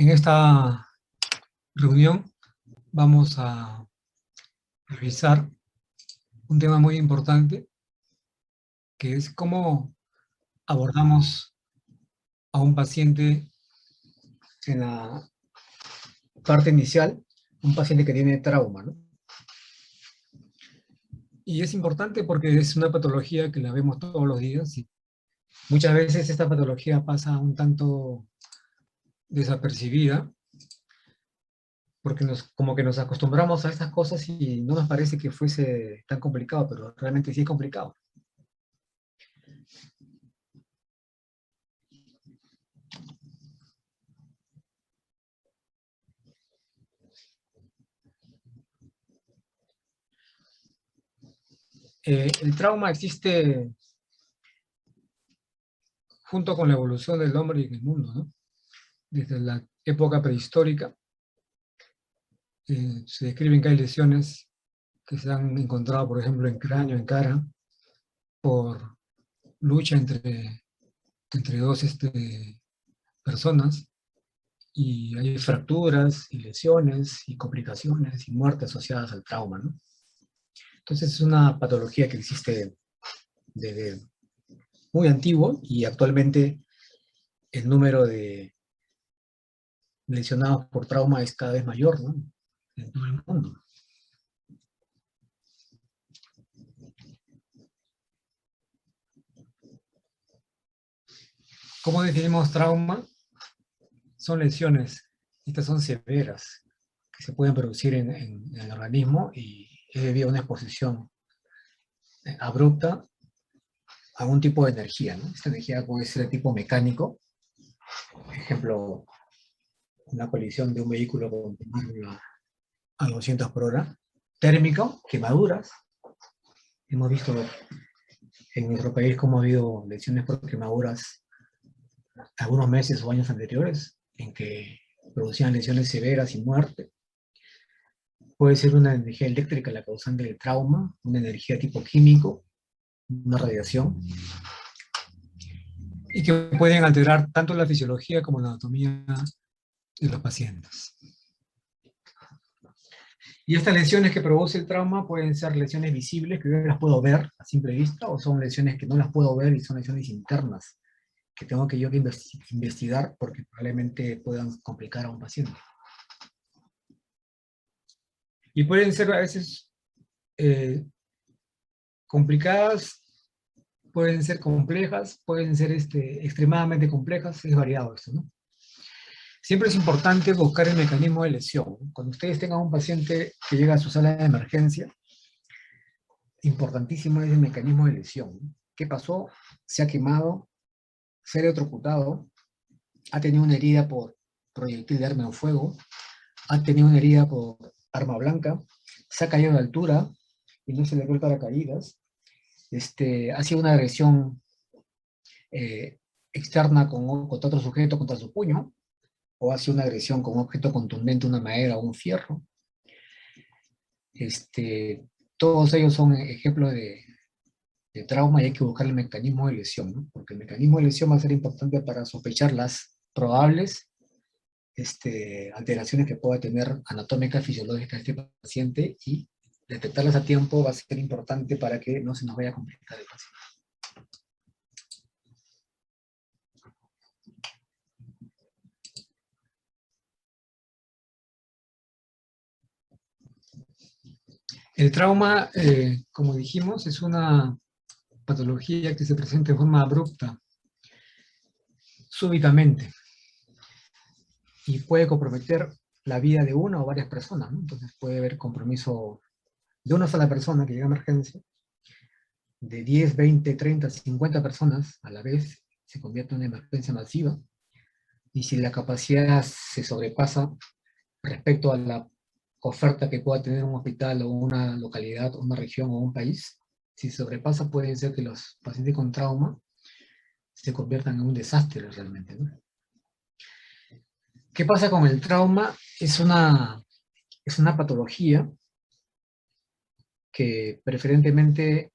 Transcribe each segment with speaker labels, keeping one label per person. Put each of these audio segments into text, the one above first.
Speaker 1: En esta reunión vamos a revisar un tema muy importante, que es cómo abordamos a un paciente en la parte inicial, un paciente que tiene trauma, ¿no? Y es importante porque es una patología que la vemos todos los días y muchas veces esta patología pasa un tanto desapercibida porque como que nos acostumbramos a estas cosas y no nos parece que fuese tan complicado, pero realmente sí es complicado. El trauma existe junto con la evolución del hombre y el mundo, ¿no? Desde la época prehistórica se describen que hay lesiones que se han encontrado, por ejemplo, en cráneo, en cara, por lucha entre dos personas, y hay fracturas y lesiones y complicaciones y muerte asociadas al trauma, ¿no? Entonces es una patología que existe desde muy antiguo y actualmente el número de lesionados por trauma es cada vez mayor, ¿no? En todo el mundo. ¿Cómo definimos trauma? Son lesiones, estas son severas, que se pueden producir en el organismo y es debido a una exposición abrupta a un tipo de energía, ¿no? Esta energía puede ser de tipo mecánico, por ejemplo, una colisión de un vehículo con a 200 por hora, térmico, quemaduras. Hemos visto en nuestro país cómo ha habido lesiones por quemaduras algunos meses o años anteriores, en que producían lesiones severas y muerte. Puede ser una energía eléctrica la causante del trauma, una energía tipo químico, una radiación, y que pueden alterar tanto la fisiología como la anatomía de los pacientes. Y estas lesiones que produce el trauma pueden ser lesiones visibles, que yo las puedo ver a simple vista, o son lesiones que no las puedo ver y son lesiones internas, que tengo que yo que investigar porque probablemente puedan complicar a un paciente. Y pueden ser a veces complicadas, pueden ser complejas, pueden ser extremadamente complejas, es variado esto, ¿no? Siempre es importante buscar el mecanismo de lesión. Cuando ustedes tengan un paciente que llega a su sala de emergencia, importantísimo es el mecanismo de lesión. ¿Qué pasó? Se ha quemado, se ha electrocutado, ha tenido una herida por proyectil de arma de fuego, ha tenido una herida por arma blanca, se ha caído de altura y no se le ve el paracaídas, ha sido una agresión externa con otro sujeto contra su puño, o ha sido una agresión con un objeto contundente, una madera o un fierro. Todos ellos son ejemplos de trauma y hay que buscar el mecanismo de lesión, ¿no? Porque el mecanismo de lesión va a ser importante para sospechar las probables alteraciones que pueda tener anatómicas, fisiológicas este paciente, y detectarlas a tiempo va a ser importante para que no se nos vaya a complicar el paciente. El trauma, como dijimos, es una patología que se presenta de forma abrupta, súbitamente, y puede comprometer la vida de una o varias personas, ¿no? Entonces puede haber compromiso de una sola persona que llega a emergencia, de 10, 20, 30, 50 personas a la vez, se convierte en una emergencia masiva, y si la capacidad se sobrepasa respecto a la oferta que pueda tener un hospital o una localidad, una región o un país, si se sobrepasa puede ser que los pacientes con trauma se conviertan en un desastre realmente, ¿no? ¿Qué pasa con el trauma? Es una patología que preferentemente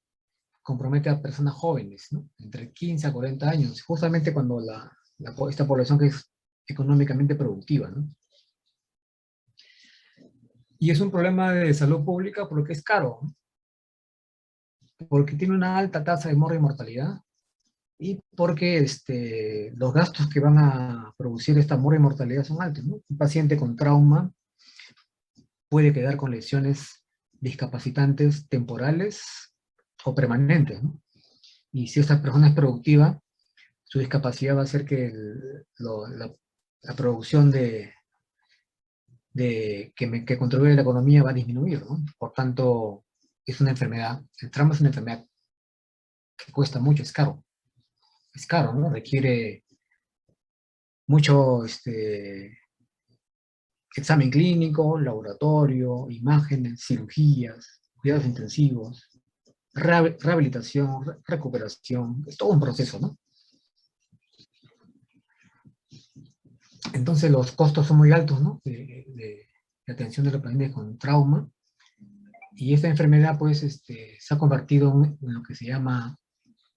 Speaker 1: compromete a personas jóvenes, ¿no? Entre 15 a 40 años, justamente cuando esta población que es económicamente productiva, ¿no? Y es un problema de salud pública porque es caro, ¿no? Porque tiene una alta tasa de mortalidad y porque los gastos que van a producir esta mortalidad son altos, ¿no? Un paciente con trauma puede quedar con lesiones discapacitantes temporales o permanentes, ¿no? Y si esta persona es productiva, su discapacidad va a hacer que la producción que contribuye a la economía va a disminuir, ¿no? Por tanto, es una enfermedad, el trauma es una enfermedad que cuesta mucho, es caro, ¿no? Requiere mucho examen clínico, laboratorio, imágenes, cirugías, cuidados intensivos, rehabilitación, recuperación, es todo un proceso, ¿no? Entonces los costos son muy altos, ¿no? De atención de los pacientes con trauma, y esta enfermedad, pues, se ha convertido en lo que se llama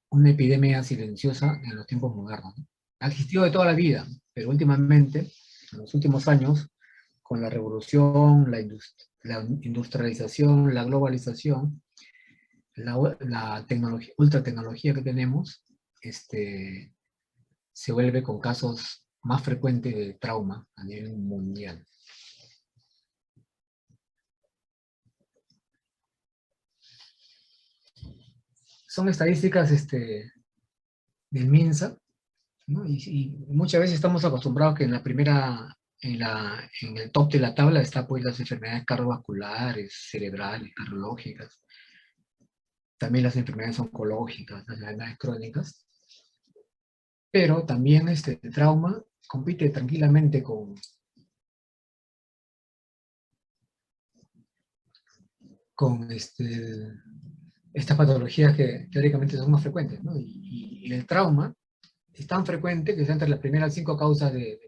Speaker 1: una epidemia silenciosa en los tiempos modernos, ¿no? Ha existido de toda la vida, pero últimamente, en los últimos años, con la revolución, la industrialización, la globalización, la tecnología, ultratecnología que tenemos, se vuelve con casos más frecuentes de trauma a nivel mundial. Son estadísticas del MINSA, ¿no? Y muchas veces estamos acostumbrados que en la primera, en el top de la tabla está pues las enfermedades cardiovasculares, cerebrales, cardiológicas, también las enfermedades oncológicas, las enfermedades crónicas, pero también el trauma compite tranquilamente con estas patologías que teóricamente son más frecuentes, ¿no? Y el trauma es tan frecuente que está entre las primeras 5 causas de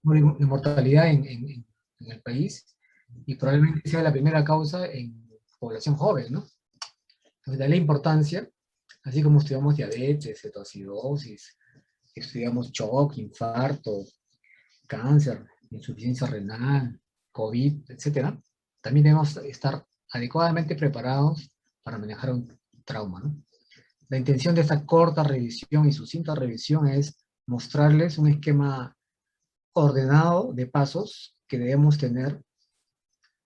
Speaker 1: mortalidad en el país, y probablemente sea la primera causa en población joven, ¿no? Entonces, de ahí la importancia, así como estudiamos diabetes, cetoacidosis, estudiamos shock, infarto, cáncer, insuficiencia renal, COVID, etcétera, también debemos estar adecuadamente preparados para manejar un trauma, ¿no? La intención de esta corta revisión y sucinta revisión es mostrarles un esquema ordenado de pasos que debemos tener,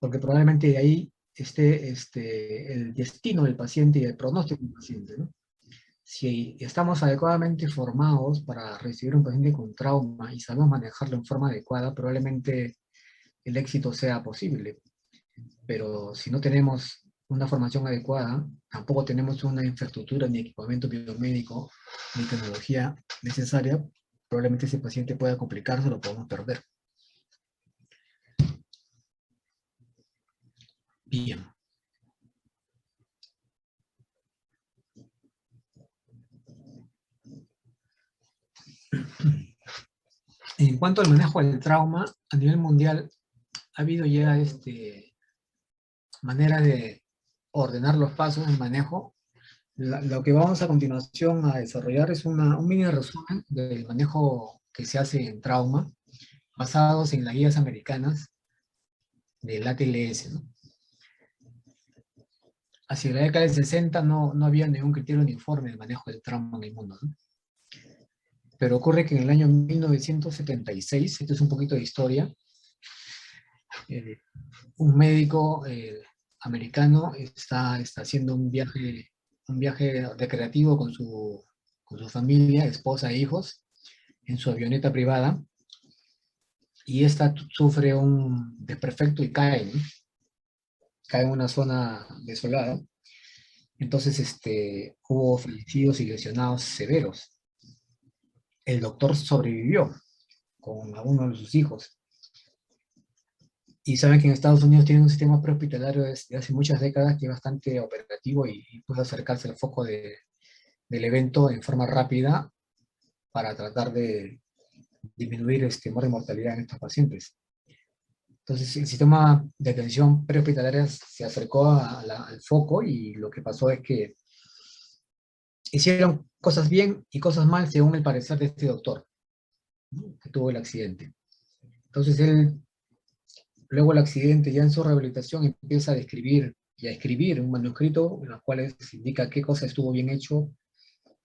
Speaker 1: porque probablemente de ahí esté el destino del paciente y el pronóstico del paciente, ¿no? Si estamos adecuadamente formados para recibir un paciente con trauma y sabemos manejarlo en forma adecuada, probablemente el éxito sea posible. Pero si no tenemos una formación adecuada, tampoco tenemos una infraestructura ni equipamiento biomédico ni tecnología necesaria, probablemente ese paciente pueda complicarse o lo podemos perder. Bien. En cuanto al manejo del trauma, a nivel mundial ha habido ya manera de ordenar los pasos del manejo. Lo que vamos a continuación a desarrollar es un mini resumen del manejo que se hace en trauma, basados en las guías americanas del ATLS, ¿no? Hacia la década del 60 no había ningún criterio uniforme de manejo del trauma en el mundo, ¿no? Pero ocurre que en el año 1976, esto es un poquito de historia, un médico americano está haciendo un viaje recreativo con su familia, esposa e hijos, en su avioneta privada, y esta sufre un desperfecto y cae, ¿no? Cae en una zona desolada. Entonces hubo fallecidos y lesionados severos. El doctor sobrevivió con alguno de sus hijos. Y saben que en Estados Unidos tienen un sistema prehospitalario desde hace muchas décadas que es bastante operativo y puede acercarse al foco del evento en forma rápida para tratar de disminuir mortalidad en estos pacientes. Entonces, el sistema de atención prehospitalaria se acercó al foco, y lo que pasó es que hicieron cosas bien y cosas mal según el parecer de este doctor. ¿no? Que tuvo el accidente. Entonces él, luego del accidente, ya en su rehabilitación, empieza a describir y a escribir un manuscrito en los cuales indica qué cosa estuvo bien hecho,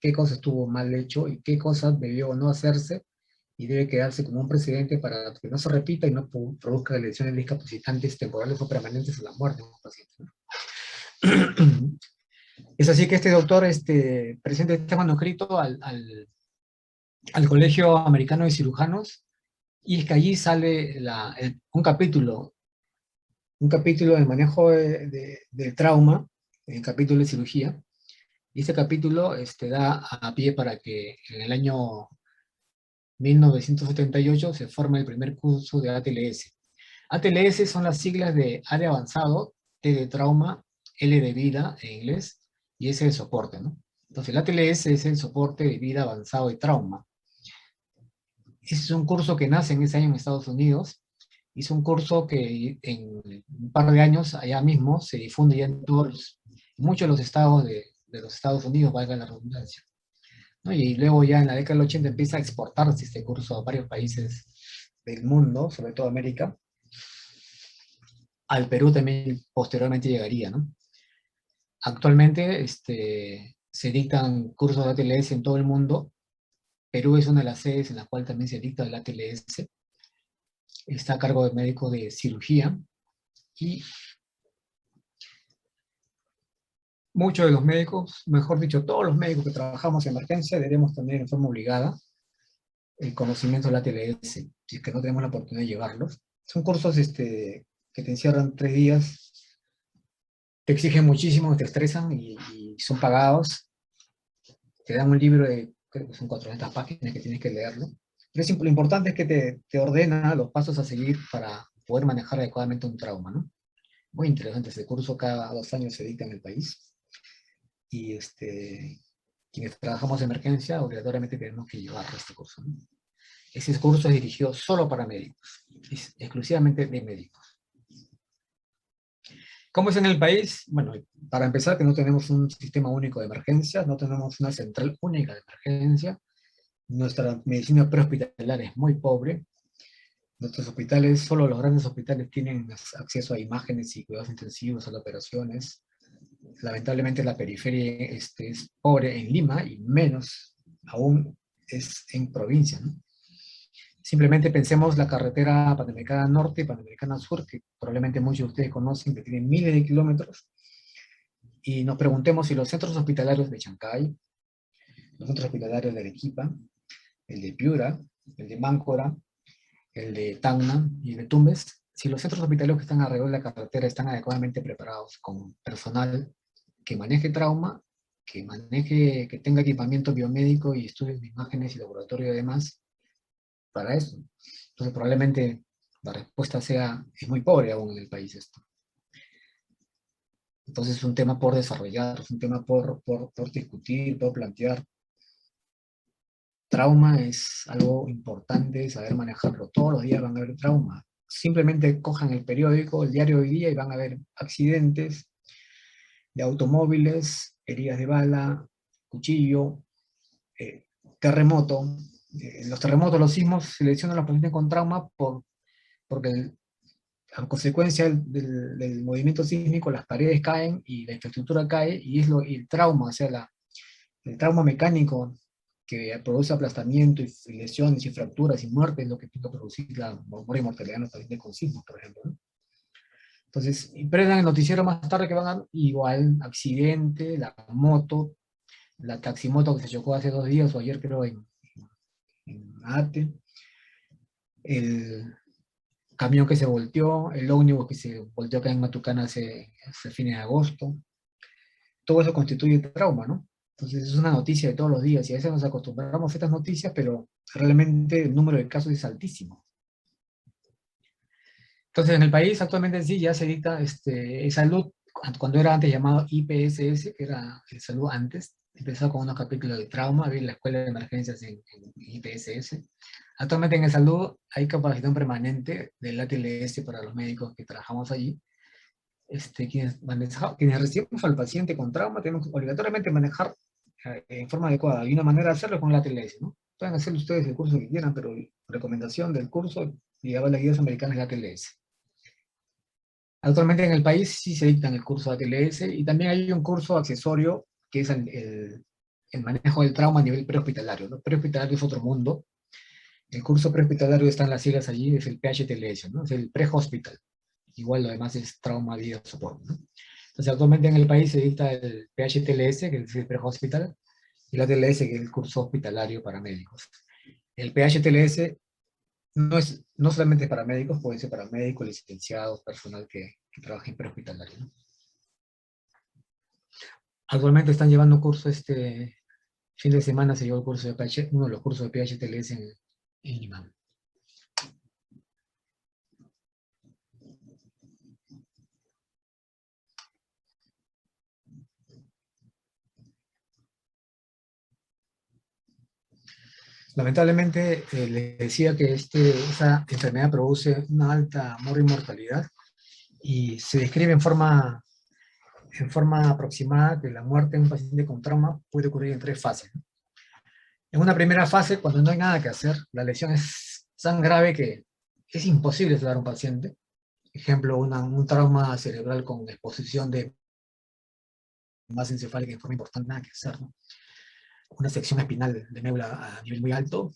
Speaker 1: qué cosa estuvo mal hecho y qué cosas debió no hacerse y debe quedarse como un precedente para que no se repita y no produzca lesiones discapacitantes temporales o permanentes a la muerte de un paciente, ¿no? Es así que este doctor presenta este manuscrito al Colegio Americano de Cirujanos, y es que allí sale un capítulo de manejo del trauma, el capítulo de cirugía, y este capítulo da a pie para que en el año 1978 se forme el primer curso de ATLS. ATLS son las siglas de área avanzado, T de trauma, L de vida en inglés, y S de soporte, ¿no? Entonces el ATLS es el soporte de vida avanzado y trauma. Ese es un curso que nace en ese año en Estados Unidos, y es un curso que en un par de años allá mismo se difunde ya en muchos de los estados de los Estados Unidos, valga la redundancia, ¿no? Y luego ya en la década del 80 empieza a exportarse este curso a varios países del mundo, sobre todo América. Al Perú también posteriormente llegaría, ¿no? Actualmente se dictan cursos de ATLS en todo el mundo. Perú es una de las sedes en la cual también se dicta el ATLS. Está a cargo del médico de cirugía, y muchos de los médicos, mejor dicho, todos los médicos que trabajamos en emergencia debemos tener en forma obligada el conocimiento del ATLS, si es que no tenemos la oportunidad de llevarlos. Son cursos que te encierran 3 días, te exigen muchísimo, te estresan y son pagados. Te dan un libro de, creo que son 400 páginas que tienes que leerlo. Pero lo importante es que te ordena los pasos a seguir para poder manejar adecuadamente un trauma, ¿no? Muy interesante ese curso, cada 2 años se dicta en el país. Y quienes trabajamos en emergencia, obligatoriamente tenemos que llevar este curso, ¿no? Ese curso es dirigido solo para médicos, es exclusivamente de médicos. ¿Cómo es en el país? Bueno, para empezar, que no tenemos un sistema único de emergencias, no tenemos una central única de emergencia. Nuestra medicina prehospitalaria es muy pobre. Nuestros hospitales, solo los grandes hospitales tienen acceso a imágenes y cuidados intensivos, a las operaciones. Lamentablemente la periferia es pobre en Lima, y menos aún es en provincia, ¿no? Simplemente pensemos la carretera Panamericana Norte y Panamericana Sur, que probablemente muchos de ustedes conocen, que tienen miles de kilómetros, y nos preguntemos si los centros hospitalarios de Chancay, los centros hospitalarios de Arequipa, el de Piura, el de Máncora, el de Tacna y el de Tumbes, si los centros hospitalarios que están alrededor de la carretera están adecuadamente preparados con personal que maneje trauma, que tenga equipamiento biomédico y estudios de imágenes y laboratorio y demás para eso. Entonces probablemente la respuesta es muy pobre aún en el país esto. Entonces es un tema por desarrollar, es un tema por discutir, por plantear. Trauma es algo importante, saber manejarlo. Todos los días van a haber trauma. Simplemente cojan el periódico, el diario de hoy día, y van a ver accidentes de automóviles, heridas de bala, cuchillo, terremoto. Los terremotos, los sismos, se lesionan a los pacientes con trauma porque a consecuencia del movimiento sísmico las paredes caen y la infraestructura cae, y el trauma, o sea, el trauma mecánico que produce aplastamiento y lesiones y fracturas y muertes, es lo que puede producir la morbos y mortalidad en los pacientes con sismos, por ejemplo, ¿no? Entonces, prendan el noticiero más tarde que van a igual, accidente, la moto, la taximoto que se chocó hace 2 días o ayer creo en Ate, el camión que se volteó, el ómnibus que se volteó acá en Matucana hace fines de agosto. Todo eso constituye trauma, ¿no? Entonces es una noticia de todos los días, y a veces nos acostumbramos a estas noticias, pero realmente el número de casos es altísimo. Entonces en el país actualmente sí ya se dicta salud, cuando era antes llamado IPSS, que era salud antes, empezó con unos capítulos de trauma, había la escuela de emergencias en IPSS. Actualmente en el salud hay capacitación permanente del ATLS para los médicos que trabajamos allí. Quienes recibimos al paciente con trauma tenemos que obligatoriamente manejar en forma adecuada, y una manera de hacerlo es con la ATLS, ¿no? pueden hacer ustedes el curso que quieran, pero recomendación del curso, llevar las guías americanas de ATLS. Actualmente en el país sí se dictan el curso de ATLS y también hay un curso accesorio que es el manejo del trauma a nivel prehospitalario, ¿no? Prehospitalario es otro mundo. El curso prehospitalario están las siglas allí, es el PHTLS, ¿no? Es el pre-hospital. Igual lo demás es trauma, vida, soporte, ¿no? Entonces actualmente en el país se dicta el PHTLS, que es el pre-hospital, y la ATLS, que es el curso hospitalario para médicos. El PHTLS no solamente para médicos, puede ser para médicos, licenciados, personal que trabaja en prehospitalario, ¿no? Actualmente están llevando curso este fin de semana, se llevó el curso de uno de los cursos de PHTLS en Lima. Lamentablemente, les decía que esa enfermedad produce una alta mortalidad y se describe en forma aproximada que la muerte en un paciente con trauma puede ocurrir en 3 fases, ¿no? En una primera fase, cuando no hay nada que hacer, la lesión es tan grave que es imposible salvar a un paciente. Ejemplo, un trauma cerebral con exposición de masa encefálica en forma importante, nada que hacer, ¿no? Una sección espinal de médula a nivel muy alto,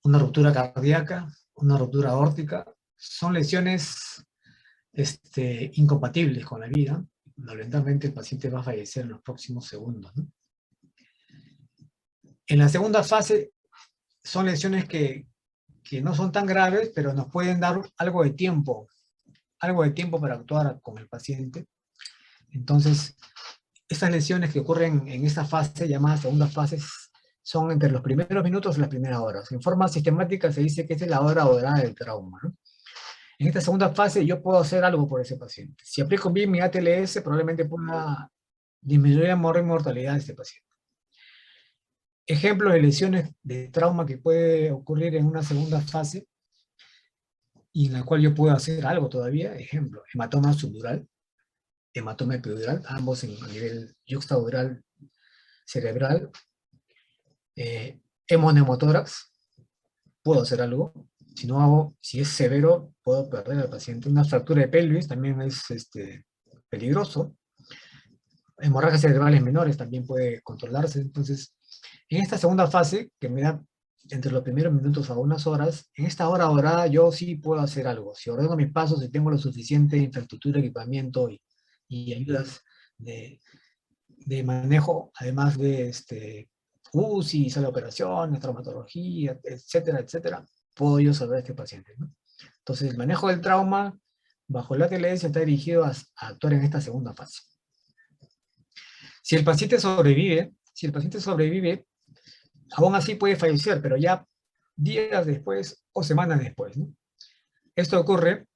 Speaker 1: una ruptura cardíaca, una ruptura aórtica, son lesiones incompatibles con la vida. Lamentablemente el paciente va a fallecer en los próximos segundos, ¿no? En la segunda fase son lesiones que no son tan graves, pero nos pueden dar algo de tiempo para actuar con el paciente. Entonces, estas lesiones que ocurren en esta fase, llamada segunda fase, son entre los primeros minutos y las primeras horas. En forma sistemática se dice que esta es la hora dorada del trauma, ¿no? En esta segunda fase yo puedo hacer algo por ese paciente. Si aplico bien mi ATLS, probablemente pueda disminuir la mortalidad de este paciente. Ejemplos de lesiones de trauma que puede ocurrir en una segunda fase y en la cual yo puedo hacer algo todavía. Ejemplo, hematoma subdural, hematoma epidural, ambos a nivel yuxtadural cerebral, hemoneumotórax, puedo hacer algo. Si no hago, si es severo, puedo perder al paciente. Una fractura de pelvis también es peligroso. Hemorragias cerebrales menores también puede controlarse. Entonces, en esta segunda fase, que me da entre los primeros minutos a unas horas, en esta hora dorada yo sí puedo hacer algo. Si ordeno mis pasos, si tengo lo suficiente infraestructura, equipamiento y ayudas de manejo, además de UCI, sala de operaciones, traumatología, etcétera, etcétera, puedo yo salvar a este paciente, ¿no? Entonces, el manejo del trauma bajo el ATLS está dirigido a actuar en esta segunda fase. Si el paciente sobrevive, aún así puede fallecer, pero ya días después o semanas después, ¿no? Esto ocurre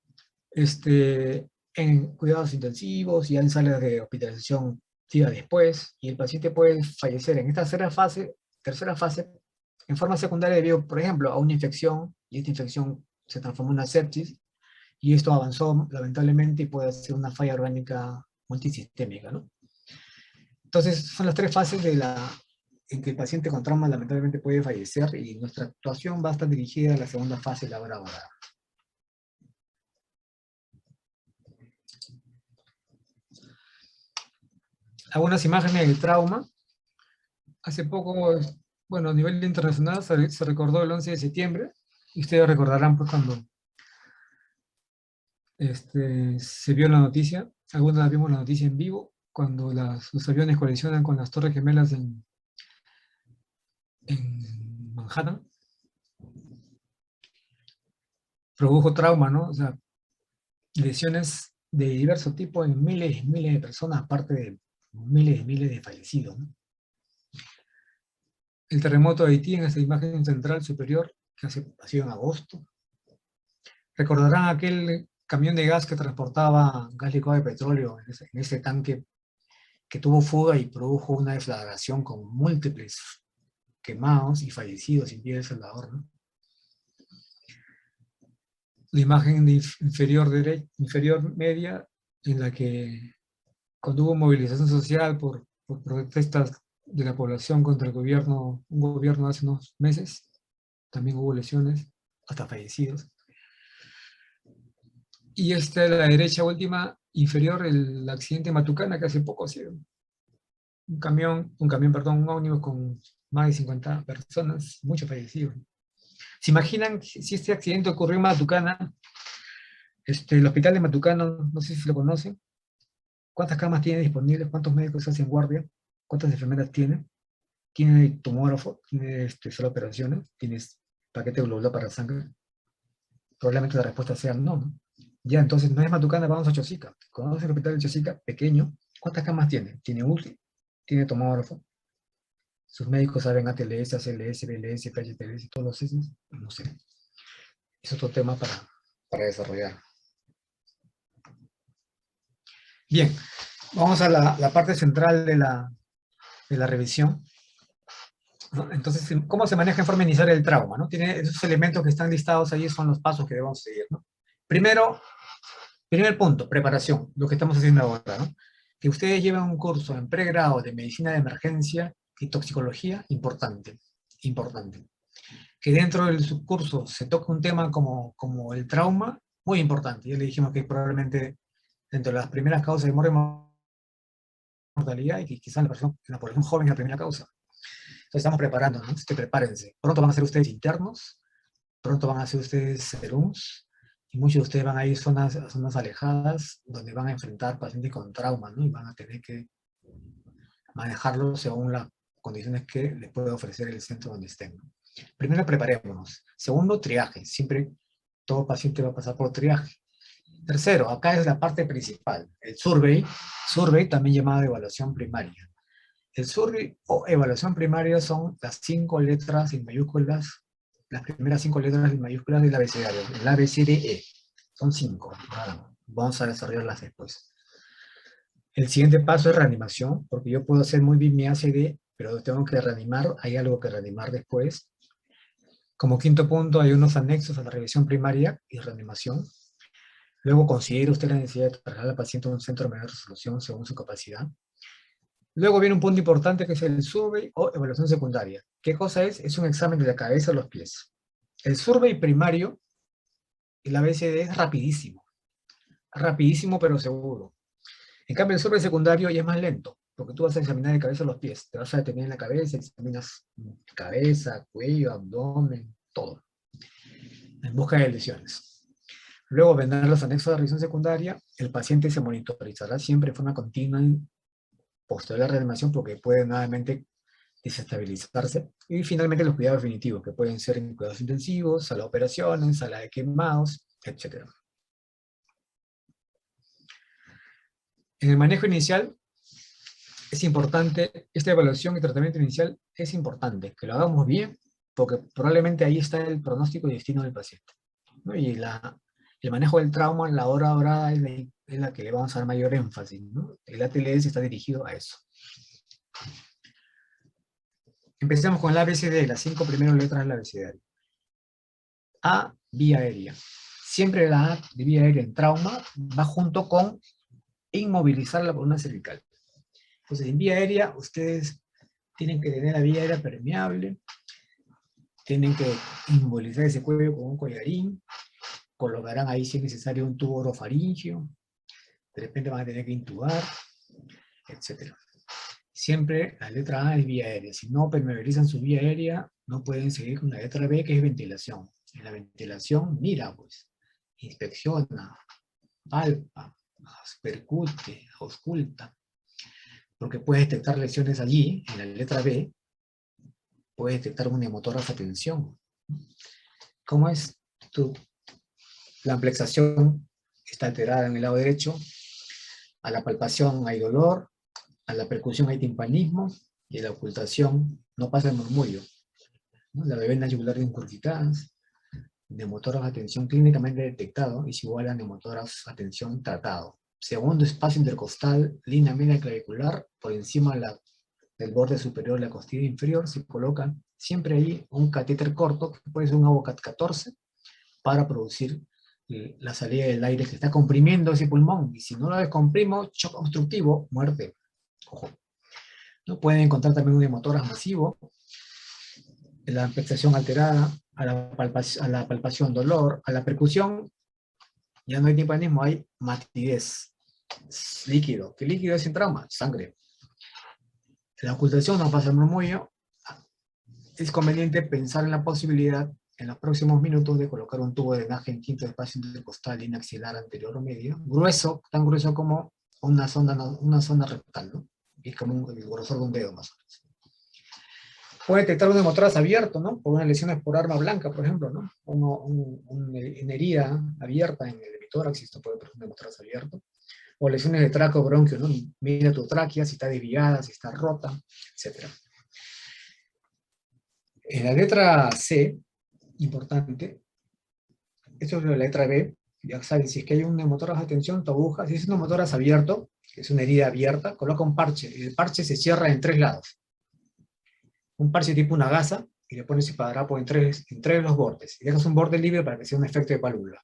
Speaker 1: en cuidados intensivos, ya en salas de hospitalización días después, y el paciente puede fallecer en esta tercera fase, en forma secundaria debido, por ejemplo, a una infección, y esta infección se transformó en una sepsis, y esto avanzó lamentablemente y puede ser una falla orgánica multisistémica, ¿no? Entonces, son las 3 fases en que el paciente con trauma lamentablemente puede fallecer, y nuestra actuación va a estar dirigida a la segunda fase, la hora dorada. Algunas imágenes del trauma. Hace poco, bueno, a nivel internacional se recordó el 11 de septiembre, y ustedes recordarán pues cuando se vio la noticia, algunas vimos la noticia en vivo, cuando los aviones colisionan con las Torres Gemelas en Manhattan. Produjo trauma, ¿no? O sea, lesiones de diverso tipo en miles y miles de personas, aparte de miles y miles de fallecidos, ¿no? El terremoto de Haití en esta imagen central superior, que ha sido en agosto. Recordarán aquel camión de gas que transportaba gas licuado de petróleo en ese tanque, que tuvo fuga y produjo una deflagración con múltiples quemados y fallecidos sin pie de Salvador, ¿no? La imagen de inferior media, en la que cuando hubo movilización social por protestas de la población contra el gobierno, un gobierno hace unos meses, también hubo lesiones, hasta fallecidos. Y esta es la derecha última inferior, el accidente en Matucana, que hace poco ha sido un ómnibus con más de 50 personas, muchos fallecidos. ¿Se imaginan si este accidente ocurrió en Matucana? El hospital de Matucana, no sé si lo conocen, ¿cuántas camas tiene disponibles? ¿Cuántos médicos hacen guardia? ¿Cuántas enfermeras tiene? ¿Tiene tomógrafo? ¿Tiene solo operaciones? ¿Tienes paquete globular para sangre? Probablemente la respuesta sea no, ¿no? Ya, entonces no es Matucana, vamos a Chosica. ¿Conoces el hospital de Chosica? Pequeño. ¿Cuántas camas tiene? ¿Tiene UCI? ¿Tiene tomógrafo? ¿Sus médicos saben ATLS, ACLS, BLS, PHTLS, todos los S? No sé. Es otro tema para desarrollar. Bien, vamos a la parte central de la revisión. ¿No? Entonces, ¿cómo se maneja en forma inicial el trauma? ¿No? Tiene esos elementos que están listados ahí, son los pasos que debemos seguir, ¿no? Primero, primer punto, preparación, lo que estamos haciendo ahora, ¿no? Que ustedes lleven un curso en pregrado de medicina de emergencia y toxicología, importante, importante. Que dentro del subcurso se toque un tema como el trauma, muy importante. Ya le dijimos que probablemente dentro de las primeras causas de muerte y mortalidad, y que quizás en la población joven es la primera causa. Entonces estamos preparando, ¿no? Entonces, prepárense. Pronto van a ser ustedes internos, pronto van a ser ustedes serums, y muchos de ustedes van a ir a zonas alejadas, donde van a enfrentar pacientes con trauma, ¿no? Y van a tener que manejarlo según las condiciones que les puede ofrecer el centro donde estén, ¿no? Primero, preparémonos. Segundo, triaje. Siempre todo paciente va a pasar por triaje. Tercero, acá es la parte principal, el survey también llamado evaluación primaria. El survey o evaluación primaria son las 5 letras en mayúsculas, las primeras 5 letras en mayúsculas del abecedario, el A, B, C, D, E. Son 5. Vamos a desarrollarlas después. El siguiente paso es reanimación, porque yo puedo hacer muy bien mi ACD, pero tengo que reanimar, hay algo que reanimar después. Como quinto punto, hay unos anexos a la revisión primaria y reanimación. Luego, considere usted la necesidad de trasladar al paciente a un centro de mayor resolución según su capacidad. Luego viene un punto importante que es el survey o evaluación secundaria. ¿Qué cosa es? Es un examen de la cabeza a los pies. El survey primario, el ABCD, es rapidísimo pero seguro. En cambio, el survey secundario ya es más lento, porque tú vas a examinar de cabeza a los pies. Te vas a detener en la cabeza, examinas cabeza, cuello, abdomen, todo, en busca de lesiones. Luego vendrán los anexos de la revisión secundaria. El paciente se monitorizará siempre de forma continua posterior a la reanimación porque puede nuevamente desestabilizarse. Y finalmente los cuidados definitivos, que pueden ser en cuidados intensivos, sala de operaciones, sala de quemados, etc. En el manejo inicial es importante, esta evaluación y tratamiento inicial es importante, que lo hagamos bien, porque probablemente ahí está el pronóstico y destino del paciente, ¿no? Y el manejo del trauma en la hora dorada es la que le vamos a dar mayor énfasis, ¿no? El ATLS está dirigido a eso. Empecemos con el ABCD, las 5 primeras letras del abecedario. A, vía aérea. Siempre la A de vía aérea en trauma va junto con inmovilizar la columna cervical. Entonces, en vía aérea, ustedes tienen que tener la vía aérea permeable, tienen que inmovilizar ese cuello con un collarín, colocarán ahí, si es necesario, un tubo orofaringeo, de repente van a tener que intubar, etc. Siempre la letra A es vía aérea. Si no permeabilizan su vía aérea, no pueden seguir con la letra B, que es ventilación. En la ventilación, mira, pues, inspecciona, palpa, percute, ausculta, porque puedes detectar lesiones allí, en la letra B, puedes detectar un hemotórax a tensión. ¿Cómo es? La amplexación está alterada en el lado derecho, a la palpación hay dolor, a la percusión hay timpanismo, y a la ocultación no pasa el murmullo, ¿no? La venas yugulares incurvitadas, neumotórax a tensión clínicamente detectado es igual a neumotórax a tensión tratado. Segundo espacio intercostal, línea media clavicular, por encima del borde superior de la costilla inferior, se coloca siempre ahí un catéter corto, que puede ser un Avocat 14, para producir la salida del aire que está comprimiendo ese pulmón. Y si no lo descomprimo, shock obstructivo, muerte. Ojo. ¿no? Pueden encontrar también un hemotórax masivo, la percepción alterada, a la palpación dolor, a la percusión, ya no hay timpanismo, hay matidez, líquido. ¿Qué líquido es sin trauma? Sangre. La ocultación no pasa el murmullo. Es conveniente pensar en la posibilidad en los próximos minutos de colocar un tubo de drenaje en quinto espacio intercostal, línea axilar anterior o medio, grueso, tan grueso como una sonda rectal, ¿no? Es como el grosor de un dedo más o menos. Puede detectar un hemotórax abierto, ¿no? Por una lesión por arma blanca, por ejemplo, ¿no? Una herida abierta en el hemitórax, esto puede ser un hemotórax abierto. O lesiones de tráqueo bronquio, ¿no? Mira tu tráquea, si está desviada, si está rota, etc. En la letra C, importante, esto es la letra B, ya saben, si es que hay un hemotórax de tensión, tu aguja, si es un hemotórax abierto, que es una herida abierta, coloca un parche, y el parche se cierra en 3 lados. Un parche tipo una gasa, y le pones esparadrapo en tres de los bordes, y dejas un borde libre para que sea un efecto de válvula,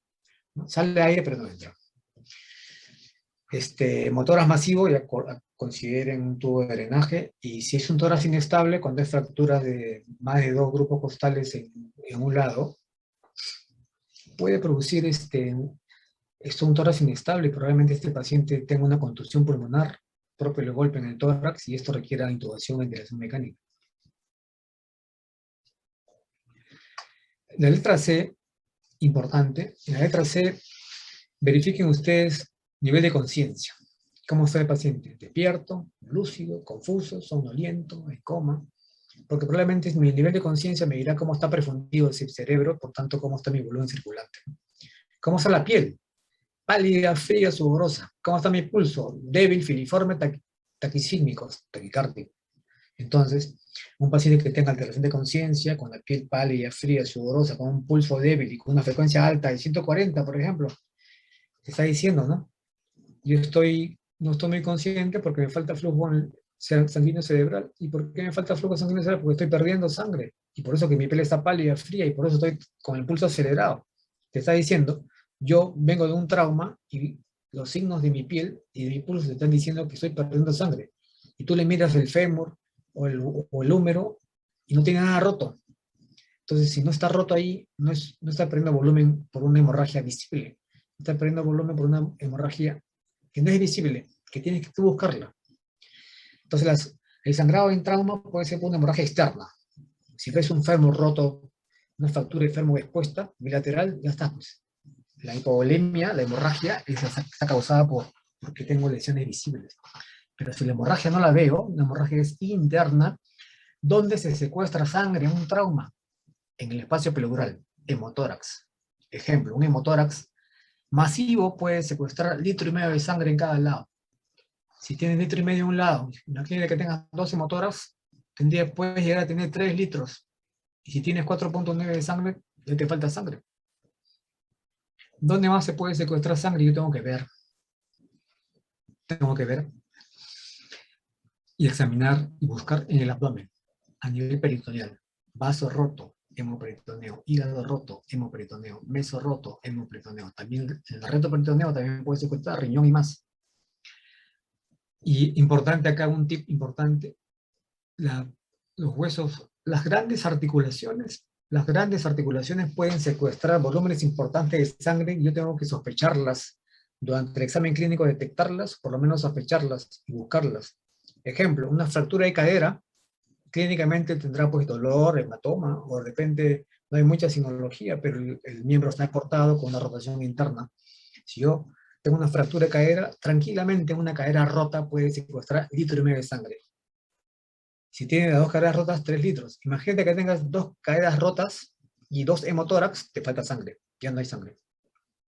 Speaker 1: ¿no? Sale aire, pero no entra. Motoras masivo, ya consideren un tubo de drenaje, y si es un tórax inestable, cuando hay fracturas de más de 2 grupos costales en un lado, puede producir un tórax inestable, y probablemente este paciente tenga una contusión pulmonar propio del golpe en el tórax, y esto requiera intubación e ventilación mecánica. La letra C, importante, en la letra C, verifiquen ustedes nivel de conciencia. ¿Cómo está el paciente? ¿Despierto, lúcido, confuso, somnoliento, en coma? Porque probablemente mi nivel de conciencia me dirá cómo está perfundido ese cerebro, por tanto, cómo está mi volumen circulante. ¿Cómo está la piel? Pálida, fría, sudorosa. ¿Cómo está mi pulso? Débil, filiforme, taquisísmico, taquicárdico. Entonces, un paciente que tenga alteración de conciencia, con la piel pálida, fría, sudorosa, con un pulso débil y con una frecuencia alta de 140, por ejemplo, te está diciendo, ¿no? Yo no estoy muy consciente porque me falta flujo sanguíneo cerebral. ¿Y por qué me falta flujo sanguíneo cerebral? Porque estoy perdiendo sangre. Y por eso que mi piel está pálida, fría, y por eso estoy con el pulso acelerado. Te está diciendo, yo vengo de un trauma y los signos de mi piel y de mi pulso te están diciendo que estoy perdiendo sangre. Y tú le miras el fémur o el húmero y no tiene nada roto. Entonces, si no está roto ahí, no está perdiendo volumen por una hemorragia visible. Está perdiendo volumen por una hemorragia que no es visible, que tienes que tú buscarla. Entonces, el sangrado en trauma puede ser por una hemorragia externa. Si ves un fémur roto, una fractura de fémur expuesta, bilateral, ya está, pues. La hipovolemia, la hemorragia, está causada porque tengo lesiones visibles. Pero si la hemorragia no la veo, la hemorragia es interna, ¿dónde se secuestra sangre en un trauma? En el espacio pleural, hemotórax. Ejemplo, un hemotórax masivo puede secuestrar 1,5 litros de sangre en cada lado. Si tienes 1,5 litros en un lado, imagínate que tengas 2 hemotórax, puedes llegar a tener 3 litros. Y si tienes 4,9 de sangre, ya te falta sangre. ¿Dónde más se puede secuestrar sangre? Yo tengo que ver. Y examinar y buscar en el abdomen, a nivel peritoneal. Vaso roto, hemoperitoneo. Hígado roto, hemoperitoneo. Meso roto, hemoperitoneo. También el reto peritoneo también puede secuestrar riñón y más. Y importante acá, un tip importante, los huesos, las grandes articulaciones pueden secuestrar volúmenes importantes de sangre, y yo tengo que sospecharlas durante el examen clínico, detectarlas, por lo menos sospecharlas y buscarlas. Ejemplo, una fractura de cadera, clínicamente tendrá pues dolor, hematoma, o de repente no hay mucha sinología, pero el miembro está cortado con una rotación interna. Si yo tengo una fractura de cadera, tranquilamente una cadera rota puede secuestrar 1,5 litros de sangre. Si tiene las 2 caderas rotas, 3 litros. Imagínate que tengas 2 caderas rotas y 2 hemotórax, te falta sangre. Ya no hay sangre.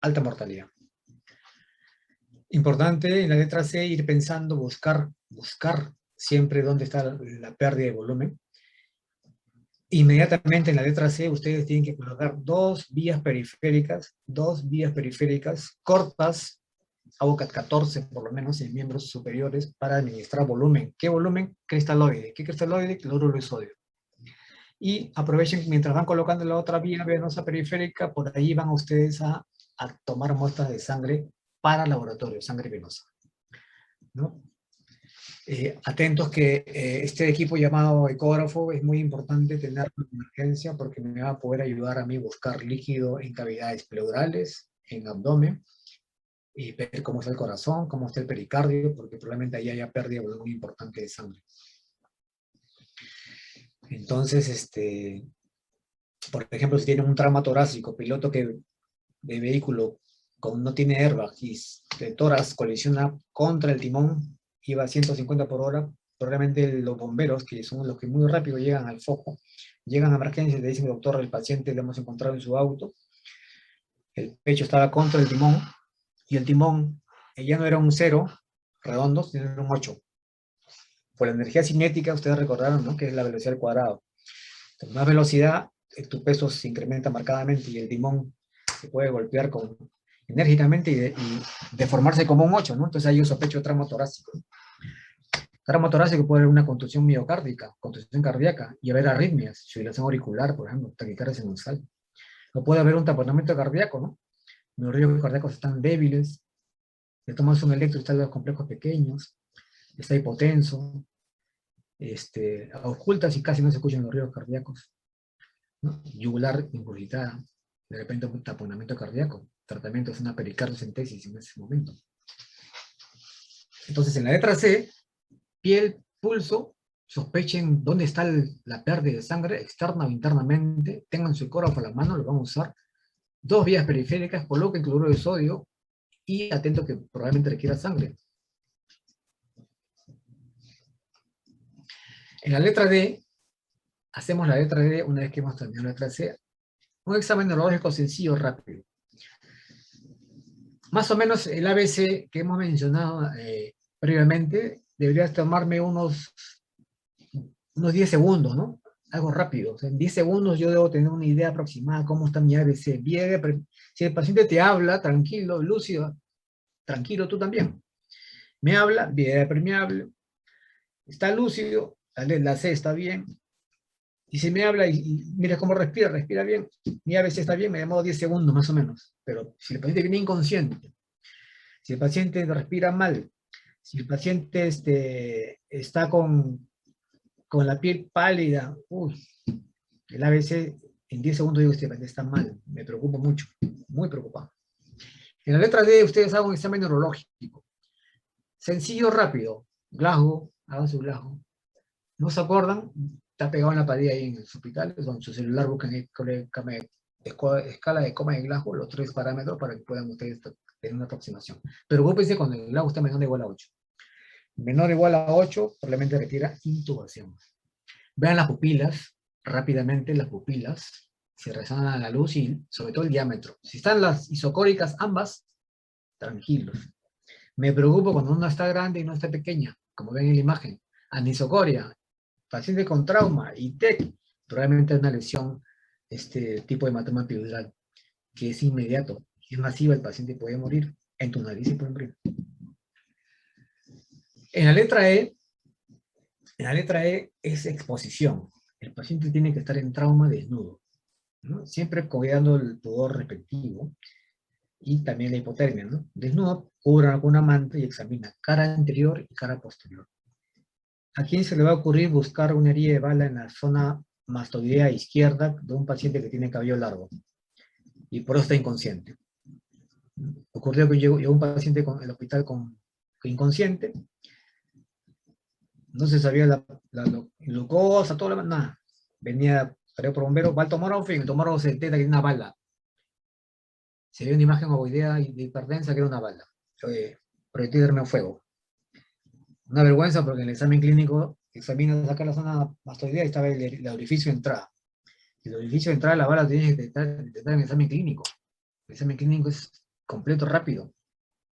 Speaker 1: Alta mortalidad. Importante en la letra C ir pensando, buscar siempre dónde está la pérdida de volumen. Inmediatamente en la letra C ustedes tienen que colocar 2 vías periféricas cortas, AUCAT 14 por lo menos en miembros superiores, para administrar volumen. ¿Qué volumen? Cristaloide. ¿Qué cristaloide? Cloruro de sodio. Y aprovechen, mientras van colocando la otra vía venosa periférica, por ahí van ustedes a tomar muestras de sangre para laboratorio, sangre venosa, ¿no? Atentos que este equipo llamado ecógrafo es muy importante tenerlo en emergencia porque me va a poder ayudar a mí a buscar líquido en cavidades pleurales, en abdomen, y ver cómo está el corazón, cómo está el pericardio, porque probablemente ahí haya pérdida de volumen importante de sangre. Entonces, por ejemplo, si tienen un trauma torácico, piloto que de vehículo no tiene airbag y el tórax colisiona contra el timón, iba a 150 por hora, probablemente los bomberos, que son los que muy rápido llegan al foco, llegan a emergencia y le dicen, doctor, el paciente lo hemos encontrado en su auto, el pecho estaba contra el timón, y el timón ya no era un 0 redondo, sino era un 8. Por la energía cinética, ustedes recordaron, ¿no?, que es la velocidad al cuadrado. Entonces, más velocidad, tu peso se incrementa marcadamente y el timón se puede golpear enérgicamente y deformarse como un 8, ¿no? Entonces ahí yo sospecho trauma torácico. Trauma torácico puede haber una contusión miocárdica, contusión cardíaca, y haber arritmias, fibrilación auricular, por ejemplo, taquicardia sinusal. O puede haber un taponamiento cardíaco, ¿no? Los ritmos cardíacos están débiles, le tomas un electro y está en los complejos pequeños, está hipotenso, ocultas y casi no se escuchan los ritmos cardíacos, ¿no? Yugular ingurgitada, de repente un taponamiento cardíaco, tratamiento es una pericardiocentesis en ese momento. Entonces, en la letra C, piel, pulso, sospechen dónde está la pérdida de sangre, externa o internamente, tengan su ecógrafo a la mano, lo vamos a usar. 2 vías periféricas, coloquen cloruro de sodio y atento que probablemente requiera sangre. En la letra D, hacemos la letra D una vez que hemos terminado la letra C. Un examen neurológico sencillo, rápido. Más o menos el ABC que hemos mencionado previamente, debería tomarme unos 10 segundos, ¿no? Algo rápido. O sea, en 10 segundos yo debo tener una idea aproximada de cómo está mi ABC. Si el paciente te habla, tranquilo, lúcido, tranquilo tú también. Me habla, vida permeable, está lúcido, la C está bien. Y si me habla y mira cómo respira, respira bien, mi ABC está bien, me demoro 10 segundos más o menos. Pero si el paciente viene inconsciente, si el paciente respira mal, si el paciente está con la piel pálida, uy, el ABC en 10 segundos digo, este paciente está mal, me preocupo mucho, muy preocupado. En la letra D ustedes hagan un examen neurológico, sencillo, rápido, Glasgow, hagan su Glasgow. ¿No se acuerdan? Está pegado en la pared ahí en el hospital, con su celular buscan escala de coma de Glasgow, los 3 parámetros para que puedan ustedes tener una aproximación. Pero ocúpense cuando el Glasgow está menor o igual a 8. Menor o igual a 8, probablemente requiera intubación. Vean las pupilas, rápidamente las pupilas, se resonan a la luz y sobre todo el diámetro. Si están las isocóricas ambas, tranquilos. Me preocupo cuando una está grande y no está pequeña, como ven en la imagen. Anisocoria, paciente con trauma y TEC, probablemente una lesión, tipo de hematoma epidural, que es inmediato, es masiva, el paciente puede morir, en tu nariz y puede morir. En la letra E es exposición. El paciente tiene que estar en trauma desnudo, ¿no? Siempre cuidando el pudor respectivo y también la hipotermia, ¿no? Desnudo, cubra con una manta y examina cara anterior y cara posterior. ¿A quién se le va a ocurrir buscar una herida de bala en la zona mastoidea izquierda de un paciente que tiene cabello largo y por eso está inconsciente? Ocurrió que llegó un paciente al hospital con inconsciente, no se sabía la glucosa, todo lo demás, nada. Venía, salió por bombero, va al tomógrafo y en el tomógrafo se detecta que tiene una bala. Se ve una imagen ovoidea de hipertensa que era una bala. Proyectil de arma de fuego. Una vergüenza porque en el examen clínico examinas acá la zona mastoidea y estaba el orificio de entrada. El orificio de entrada de la bala tienes que detectar en el examen clínico. El examen clínico es completo, rápido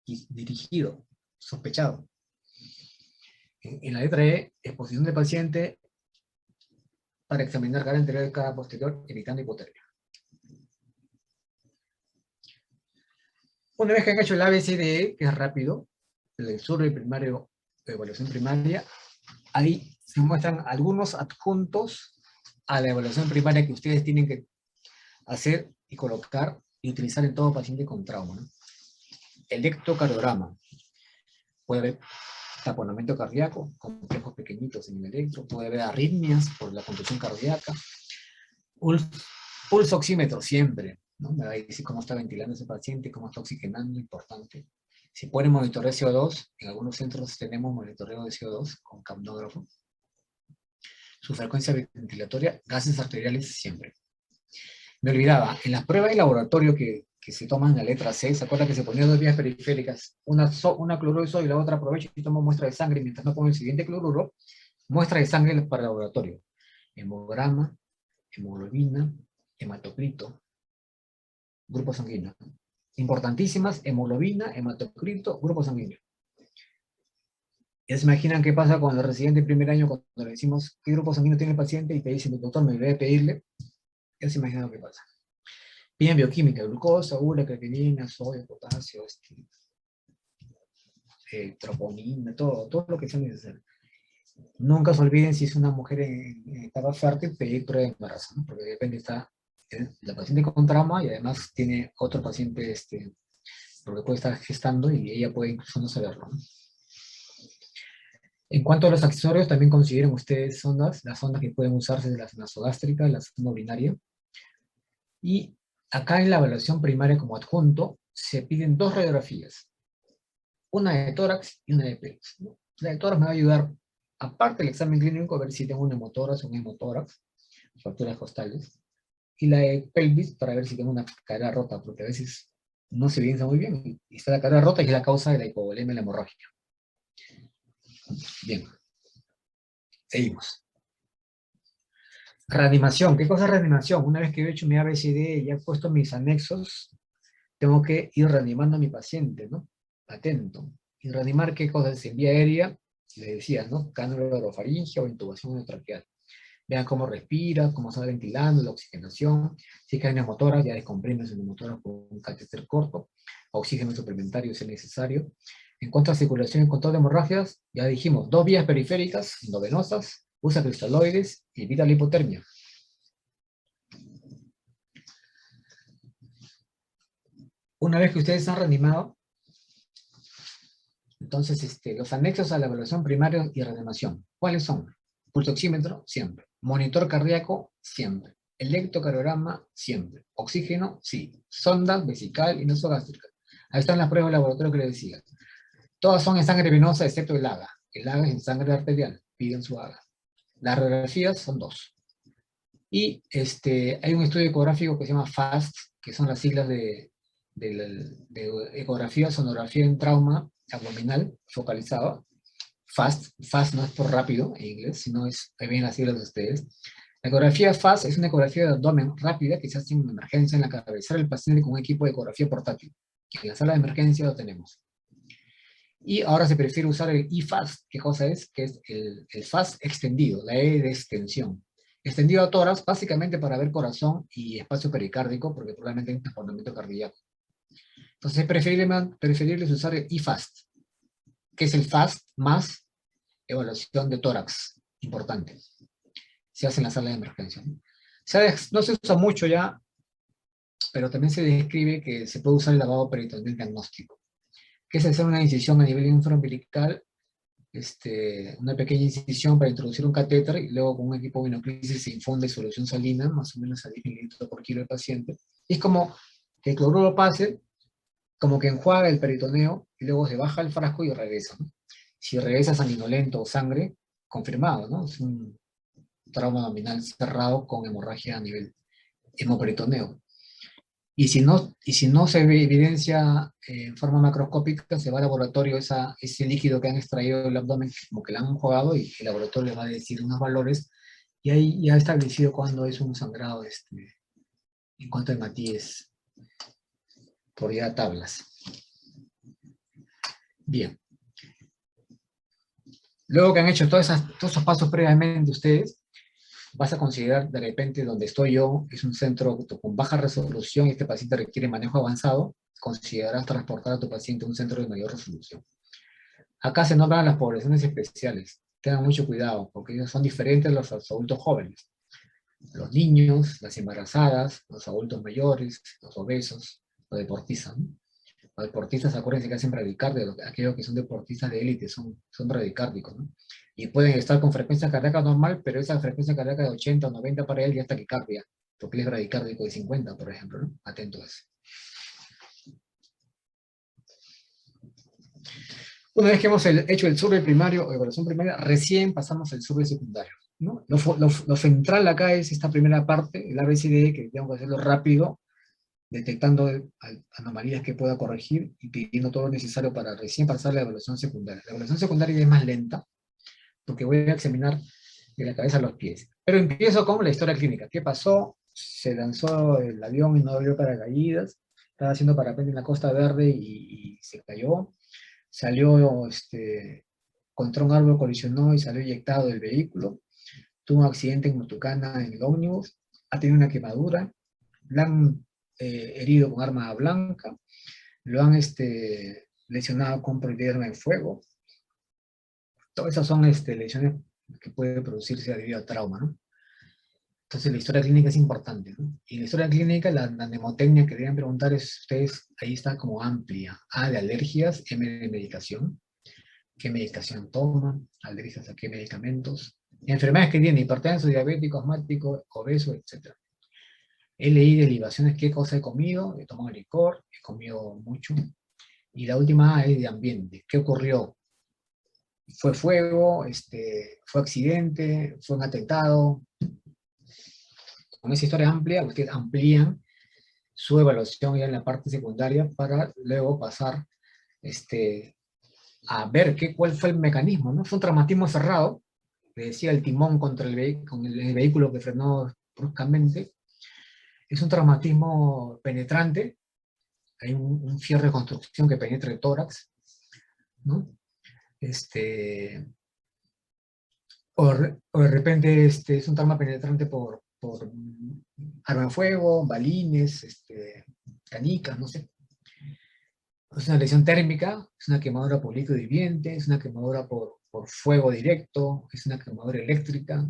Speaker 1: y dirigido, sospechado. En la letra E, exposición del paciente para examinar cara anterior y cara posterior, evitando hipotermia. Una vez que han hecho el ABCDE, que es rápido, el survey primario de evaluación primaria, ahí se muestran algunos adjuntos a la evaluación primaria que ustedes tienen que hacer y colocar y utilizar en todo paciente con trauma, ¿no? Electrocardiograma. Puede haber taponamiento cardíaco, complejos pequeñitos en el electro, puede haber arritmias por la contusión cardíaca, pulso oxímetro siempre, ¿no? Me va a decir cómo está ventilando ese paciente, cómo está oxigenando, importante. Si pueden monitorear CO2, en algunos centros tenemos monitoreo de CO2 con capnógrafo. Su frecuencia ventilatoria, gases arteriales siempre. Me olvidaba, en las pruebas de laboratorio que se toman en la letra C, ¿se acuerda que se ponían dos vías periféricas? Una cloruro de sodio y la otra aprovecho y tomo muestra de sangre mientras no pongo el siguiente cloruro. Muestra de sangre para el laboratorio. Hemograma, hemoglobina, hematocrito, grupo sanguíneo. Importantísimas, hemoglobina, hematocrito, grupo sanguíneo. Ya se imaginan qué pasa con el residente de primer año cuando le decimos qué grupo sanguíneo tiene el paciente y te dicen, doctor, me voy a pedirle. Ya se imaginan qué pasa. Piden bioquímica, glucosa, urea, creatinina, sodio, potasio, troponina, todo lo que sea necesario. Nunca se olviden si es una mujer en etapa fértil pedir prueba de embarazo, ¿no? Porque de repente está la paciente con trauma y además tiene otro paciente porque puede estar gestando y ella puede incluso no saberlo, ¿no? En cuanto a los accesorios, también consideren ustedes sondas, las sondas que pueden usarse de la nasogástrica, la sonda urinaria. Y acá en la evaluación primaria como adjunto, se piden dos radiografías. Una de tórax y una de pelvis, ¿no? La de tórax me va a ayudar, aparte del examen clínico, a ver si tengo un hemotórax o un hemotórax, fracturas costales. Y la de pelvis para ver si tengo una cadera rota, porque a veces no se evidencia muy bien. Y está la cadera rota y es la causa de la hipovolemia y la hemorragia. Bien. Seguimos. Reanimación. ¿Qué cosa es reanimación? Una vez que he hecho mi ABCD y ya he puesto mis anexos, tengo que ir reanimando a mi paciente, ¿no? Atento. ¿Y reanimar qué cosa es? En vía aérea, le decía, ¿no? Cánula orofaringia o intubación endotraqueal. Vean cómo respira, cómo está ventilando, la oxigenación. Si cae neumotórax, ya descomprimes el neumotórax con un catéter corto. Oxígeno suplementario si es necesario. En cuanto a circulación y control de hemorragias, ya dijimos, dos vías periféricas, endovenosas, usa cristaloides y evita la hipotermia. Una vez que ustedes han reanimado, entonces los anexos a la evaluación primaria y reanimación, ¿cuáles son? Pulsoxímetro, siempre. Monitor cardíaco, siempre. Electrocardiograma, siempre. Oxígeno, sí. Sonda, vesical y nasogástrica. Ahí están las pruebas de laboratorio que les decía. Todas son en sangre venosa excepto el AGA. El AGA es en sangre arterial. Piden su AGA. Las radiografías son dos. Y hay un estudio ecográfico que se llama FAST, que son las siglas de ecografía, sonografía en trauma abdominal focalizado. FAST no es por rápido en inglés, sino es, ahí ven las siglas de ustedes. La ecografía FAST es una ecografía de abdomen rápida que se hace en emergencia en la cabecera del paciente con un equipo de ecografía portátil. En la sala de emergencia lo tenemos. Y ahora se prefiere usar el eFAST. ¿Qué cosa es? Que es el FAST extendido, la E de extensión. Extendido a tórax, básicamente para ver corazón y espacio pericárdico, porque probablemente hay un taponamiento cardíaco. Entonces es preferible usar el eFAST, que es el FAST más evaluación de tórax, importante. Se hace en la sala de emergencia. No se usa mucho ya, pero también se describe que se puede usar el lavado peritoneal diagnóstico, que es hacer una incisión a nivel infraumbilical, una pequeña incisión para introducir un catéter y luego con un equipo vinoclisis se infunde solución salina, más o menos a 10 mililitros por kilo del paciente. Y es como que el cloruro pase, como que enjuaga el peritoneo y luego se baja el frasco y regresa, ¿no? Si regresa sanguinolento o sangre, confirmado, ¿no? Es un trauma abdominal cerrado con hemorragia a nivel hemoperitoneo. Y si no se ve evidencia en forma macroscópica, se va al laboratorio ese líquido que han extraído del abdomen, como que lo han jugado, y el laboratorio le va a decir unos valores, y ahí ya ha establecido cuándo es un sangrado en cuanto a hematíes por ya tablas. Bien. Luego que han hecho todos esos pasos previamente ustedes, vas a considerar de repente donde estoy yo, es un centro con baja resolución y este paciente requiere manejo avanzado, considerarás transportar a tu paciente a un centro de mayor resolución. Acá se nombran las poblaciones especiales. Tengan mucho cuidado, porque ellos son diferentes a los adultos jóvenes. Los niños, las embarazadas, los adultos mayores, los obesos, los deportistas, ¿no? Los deportistas, acuérdense que hacen bradicardia, aquellos que son deportistas de élite son bradicárdicos, ¿no? Y pueden estar con frecuencia cardíaca normal, pero esa frecuencia cardíaca de 80 o 90 para él ya es taquicardia, porque él es bradicárdico de 50, por ejemplo, ¿no? Atento a eso. Una vez que hemos hecho el survey primario o evaluación primaria, recién pasamos al survey secundario, ¿no? Lo central acá es esta primera parte, el ABCD, que tengo que hacerlo rápido, detectando anomalías que pueda corregir y pidiendo todo lo necesario para recién pasar la evaluación secundaria. La evaluación secundaria es más lenta, porque voy a examinar de la cabeza a los pies. Pero empiezo con la historia clínica. ¿Qué pasó? Se lanzó el avión y no abrió paracaídas, estaba haciendo parapente en la Costa Verde y se cayó. Salió, contra un árbol, colisionó y salió eyectado del vehículo. Tuvo un accidente en Motucana en el ómnibus, ha tenido una quemadura, la han herido con arma blanca, lo han lesionado con proyectil de fuego. Todas esas son lesiones que pueden producirse debido a trauma, ¿no? Entonces la historia clínica es importante, ¿no? Y en la historia clínica, la mnemotecnia que deben preguntar es, ustedes, ahí está como amplia. A de alergias, M de medicación, qué medicación toman, alergias a qué medicamentos, enfermedades que tienen, hipertenso, diabético, asmático, obeso, etc. LI de libaciones, qué cosa he comido, he tomado licor, he comido mucho. Y la última A es de ambiente, qué ocurrió. ¿Fue fuego? ¿Fue accidente? ¿Fue un atentado? Con esa historia amplia, ustedes amplían su evaluación ya en la parte secundaria para luego pasar a ver cuál fue el mecanismo, ¿no? Fue un traumatismo cerrado, le decía el timón contra con el vehículo que frenó bruscamente. Es un traumatismo penetrante, hay un fierro de construcción que penetra el tórax, ¿no? O de repente es un trauma penetrante por arma de fuego, balines, canicas, no sé. Es una lesión térmica, es una quemadura por líquido hirviente, es una quemadura por fuego directo, es una quemadura eléctrica,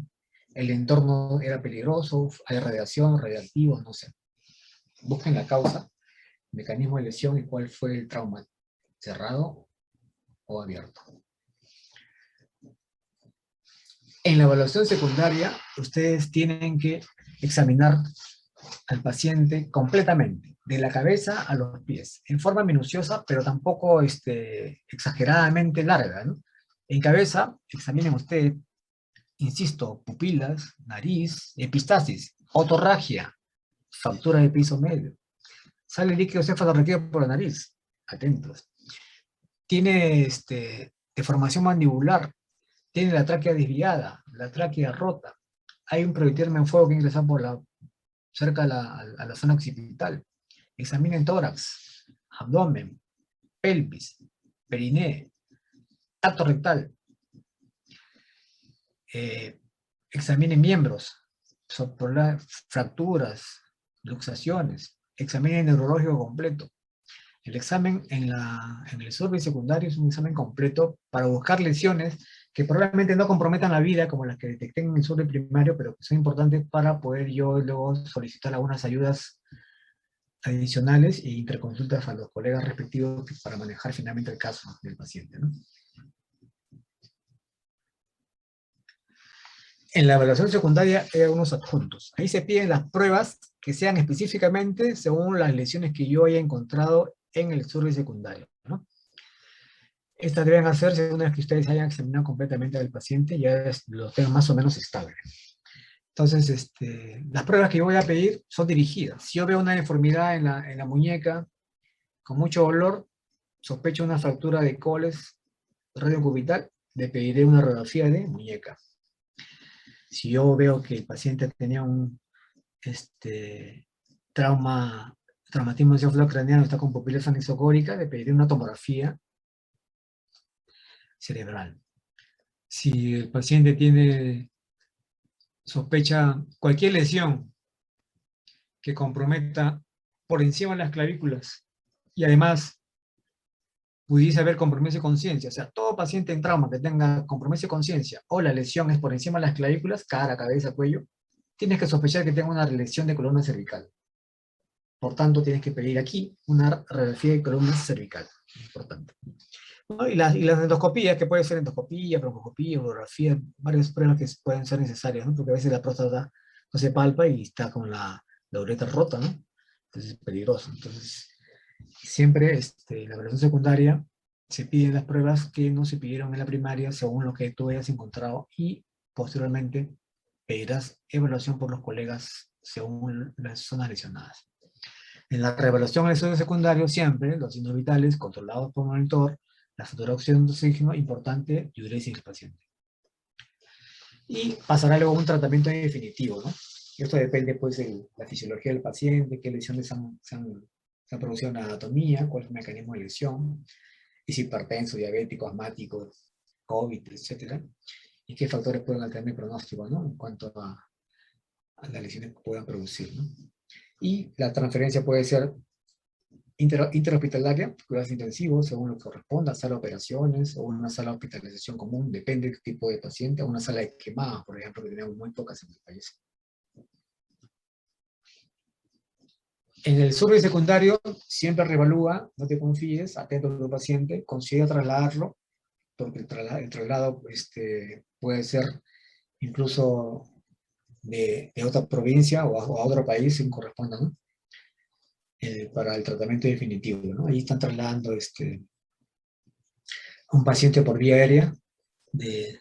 Speaker 1: el entorno era peligroso, hay radiación, radiactivos, no sé. Busquen la causa, mecanismo de lesión y cuál fue el trauma, cerrado o abierto. En la evaluación secundaria, ustedes tienen que examinar al paciente completamente, de la cabeza a los pies, en forma minuciosa, pero tampoco exageradamente larga, ¿no? En cabeza, examinen ustedes, insisto, pupilas, nariz, epistasis, otorragia, fractura de piso medio. Sale líquido cefalorraquídeo por la nariz, atentos. Tiene deformación mandibular, tiene la tráquea desviada, la tráquea rota. Hay un proyectil en fuego que ingresa cerca a la zona occipital. Examinen tórax, abdomen, pelvis, periné, tacto rectal. Examinen miembros, fracturas, luxaciones. Examinen neurológico completo. El examen en el survey secundario es un examen completo para buscar lesiones que probablemente no comprometan la vida, como las que detecté en el survey primario, pero que son importantes para poder yo luego solicitar algunas ayudas adicionales e interconsultas a los colegas respectivos para manejar finalmente el caso del paciente, ¿no? En la evaluación secundaria hay algunos adjuntos. Ahí se piden las pruebas que sean específicamente según las lesiones que yo haya encontrado en el survey secundario, ¿no? Estas deben hacerse una vez que ustedes hayan examinado completamente al paciente y ya lo tengan más o menos estable. Entonces, las pruebas que yo voy a pedir son dirigidas. Si yo veo una deformidad en la muñeca con mucho dolor, sospecho una fractura de coles radiocubital, le pediré una radiografía de muñeca. Si yo veo que el paciente tenía un traumatismo encefalocraniano, está con pupila anisocórica, le pediré una tomografía cerebral. Si el paciente tiene sospecha cualquier lesión que comprometa por encima de las clavículas y además pudiese haber compromiso de conciencia, o sea, todo paciente en trauma que tenga compromiso de conciencia o la lesión es por encima de las clavículas, cara, cabeza, cuello, tienes que sospechar que tenga una lesión de columna cervical. Por tanto, tienes que pedir aquí una radiografía de columna cervical. Importante. ¿No? Y las endoscopías, que puede ser endoscopía, broncoscopía, urografía, varias pruebas que pueden ser necesarias, ¿no? Porque a veces la próstata no se palpa y está con la uretra rota, ¿no? Entonces es peligroso. Entonces, siempre la evaluación secundaria se piden las pruebas que no se pidieron en la primaria según lo que tú hayas encontrado y posteriormente pedirás evaluación por los colegas según las zonas lesionadas. En la reevaluación del estudio secundario, siempre los signos vitales controlados por monitor, la saturación de oxígeno, importante, diuresis del paciente. Y pasará luego a un tratamiento definitivo, ¿no? Esto depende, pues, de la fisiología del paciente, qué lesiones se han producido en la anatomía, cuál es el mecanismo de lesión, y si hipertenso, diabético, asmático, COVID, etcétera, y qué factores pueden alterar el pronóstico, ¿no? En cuanto a las lesiones que puedan producir, ¿no? Y la transferencia puede ser interhospitalaria, cuidados intensivos, según lo que corresponda, sala de operaciones, o una sala de hospitalización común, depende del tipo de paciente, o una sala de quemadas, por ejemplo, que tenemos muy pocas en el país. En el survey secundario, siempre reevalúa, no te confíes, atento a tu paciente, considera trasladarlo, porque el traslado puede ser incluso de otra provincia o a otro país, si corresponda, ¿no? Para el tratamiento definitivo, ¿no? Ahí están trasladando a un paciente por vía aérea de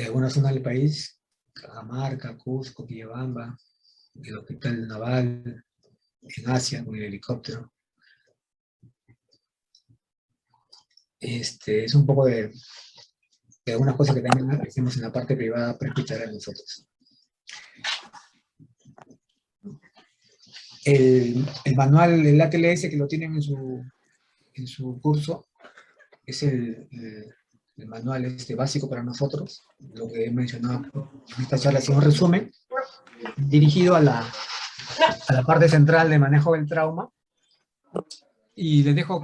Speaker 1: alguna zona del país, Cajamarca, Cusco, Quillabamba, el hospital naval en Asia con el helicóptero. Es un poco de algunas cosas que también hacemos en la parte privada prehospitalaria nosotros. El manual, el ATLS que lo tienen en su curso, es el manual básico para nosotros, lo que he mencionado en esta charla es un resumen, dirigido a la parte central de manejo del trauma, y les dejo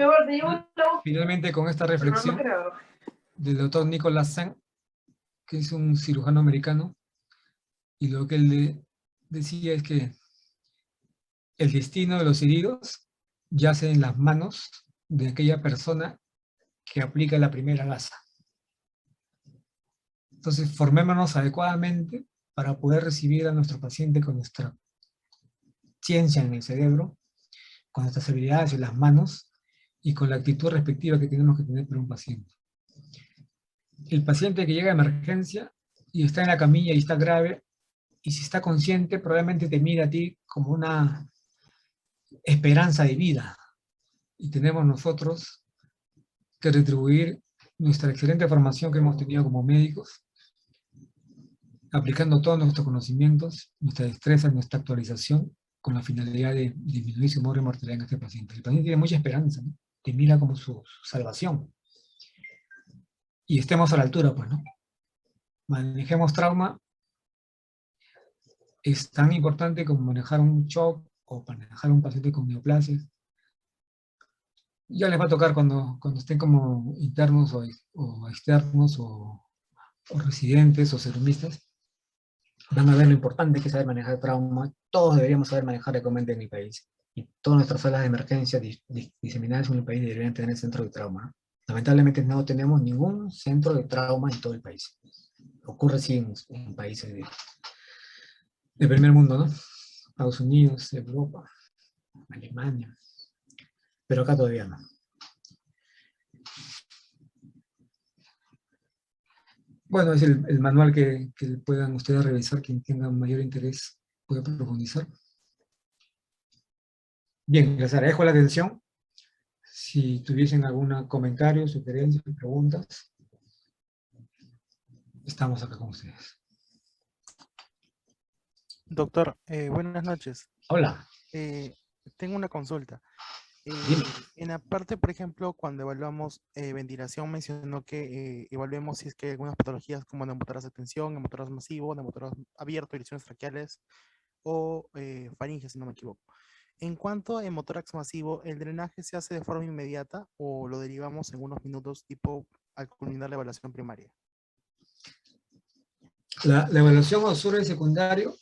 Speaker 1: finalmente con esta reflexión del doctor Nicholas Zhang, que es un cirujano americano, y lo que él decía es que el destino de los heridos yace en las manos de aquella persona que aplica la primera gasa. Entonces, formémonos adecuadamente para poder recibir a nuestro paciente con nuestra ciencia en el cerebro, con nuestras habilidades en las manos y con la actitud respectiva que tenemos que tener para un paciente. El paciente que llega a emergencia y está en la camilla y está grave, y si está consciente, probablemente te mira a ti como una esperanza de vida. Y tenemos nosotros que retribuir nuestra excelente formación que hemos tenido como médicos, aplicando todos nuestros conocimientos, nuestra destreza, nuestra actualización, con la finalidad de disminuir su morbia mortalidad en este paciente. El paciente tiene mucha esperanza, ¿no? Te mira como su salvación. Y estemos a la altura, pues, ¿no? Manejemos trauma. Es tan importante como manejar un shock o manejar un paciente con neoplasias. Ya les va a tocar cuando estén como internos o externos o residentes o serumistas. Van a ver lo importante que es saber manejar trauma. Todos deberíamos saber manejar realmente en mi país. Y todas nuestras salas de emergencia diseminadas en el país deberían tener centro de trauma, ¿no? Lamentablemente no tenemos ningún centro de trauma en todo el país. Ocurre sí en países de primer mundo, ¿no? Estados Unidos, Europa, Alemania. Pero acá todavía no. Bueno, es el manual que puedan ustedes revisar, quien tenga mayor interés puede profundizar. Bien, les agradezco la atención. Si tuviesen algún comentario, sugerencias, preguntas, estamos acá con ustedes.
Speaker 2: Doctor, buenas noches.
Speaker 1: Hola.
Speaker 2: Tengo una consulta.
Speaker 1: Dime.
Speaker 2: En la parte, por ejemplo, cuando evaluamos ventilación, mencionó que evaluemos si es que hay algunas patologías como neumotórax de tensión, neumotórax masivo, neumotórax abierto, lesiones traqueales o faringe, si no me equivoco. En cuanto a hemotórax masivo, ¿el drenaje se hace de forma inmediata o lo derivamos en unos minutos, tipo al culminar la evaluación primaria?
Speaker 1: La evaluación o survey secundario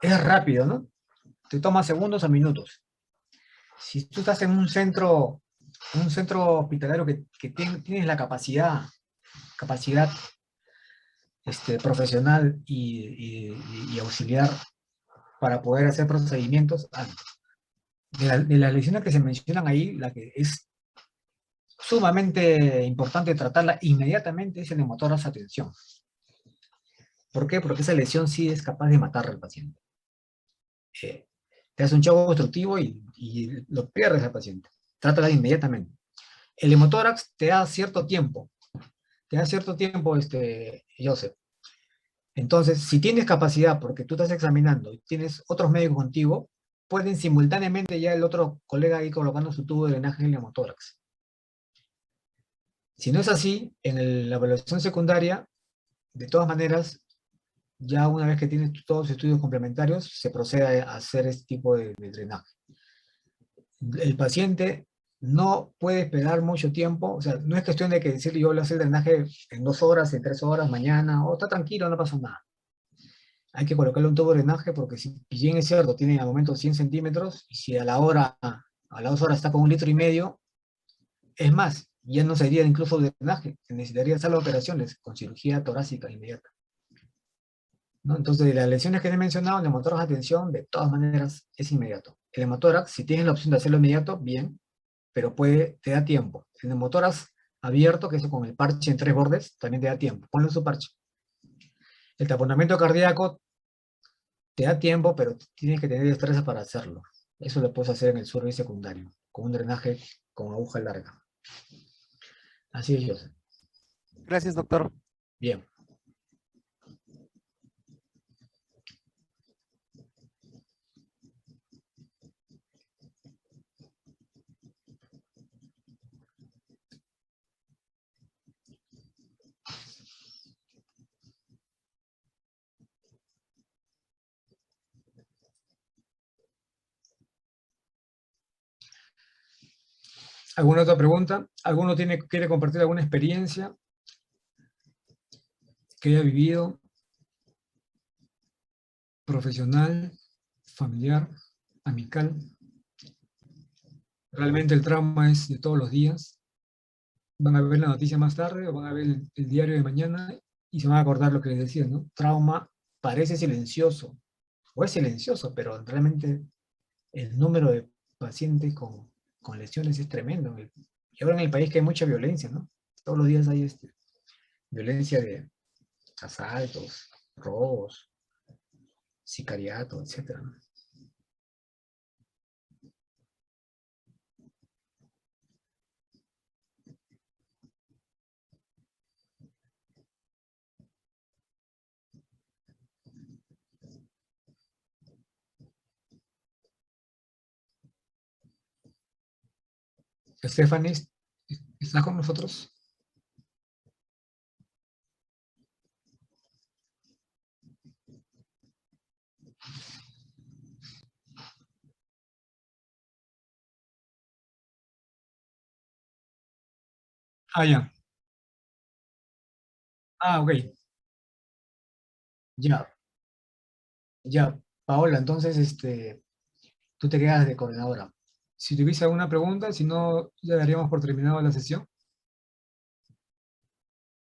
Speaker 1: es rápido, ¿no? te toma segundos a minutos. Si tú estás en un centro hospitalario que tienes la capacidad profesional y auxiliar para poder hacer procedimientos, de las lesiones que se mencionan ahí, la que es sumamente importante tratarla inmediatamente es el neumotórax a tensión. ¿Por qué? Porque esa lesión sí es capaz de matar al paciente. Te hace un shock obstructivo y lo pierdes al paciente. Trátala inmediatamente. El hemotórax te da cierto tiempo. Joseph. Entonces, si tienes capacidad, porque tú estás examinando y tienes otros médicos contigo, pueden simultáneamente ya el otro colega ir colocando su tubo de drenaje en el hemotórax. Si no es así, en la evaluación secundaria, de todas maneras, ya una vez que tienes todos los estudios complementarios, se procede a hacer este tipo de drenaje. El paciente no puede esperar mucho tiempo, o sea, no es cuestión de que decirle yo le voy a hacer el drenaje en 2 horas, en 3 horas, mañana, o está tranquilo, no pasa nada. Hay que colocarle un tubo de drenaje porque si bien es cierto, tiene al momento 100 centímetros, y si a las 2 horas está con 1,5 litros, es más, ya no sería incluso de drenaje, se necesitaría hacer las operaciones con cirugía torácica inmediata, ¿no? Entonces, de las lesiones que he mencionado, el hemotórax de tensión, de todas maneras, es inmediato. El hemotórax, si tienes la opción de hacerlo inmediato, bien, pero te da tiempo. El hemotórax abierto, que es con el parche en 3 bordes, también te da tiempo. Ponle su parche. El taponamiento cardíaco te da tiempo, pero tienes que tener destreza para hacerlo. Eso lo puedes hacer en el survey secundario, con un drenaje con aguja larga. Así es, Joseph.
Speaker 2: Gracias, doctor.
Speaker 1: Bien. ¿Alguna otra pregunta? ¿Alguno quiere compartir alguna experiencia que haya vivido, profesional, familiar, amical? Realmente el trauma es de todos los días. Van a ver la noticia más tarde o van a ver el diario de mañana y se van a acordar lo que les decía, ¿no? Trauma parece silencioso, o es silencioso, pero realmente el número de pacientes con lesiones es tremendo. Y ahora en el país que hay mucha violencia, ¿no? Todos los días hay violencia de asaltos, robos, sicariato, etc. Stephanie, ¿estás con nosotros? Ah, ya. Ah, ok. Ya, ya. Paola, entonces, tú te quedas de coordinadora. Si tuviese alguna pregunta, si no, ya daríamos por terminado la sesión.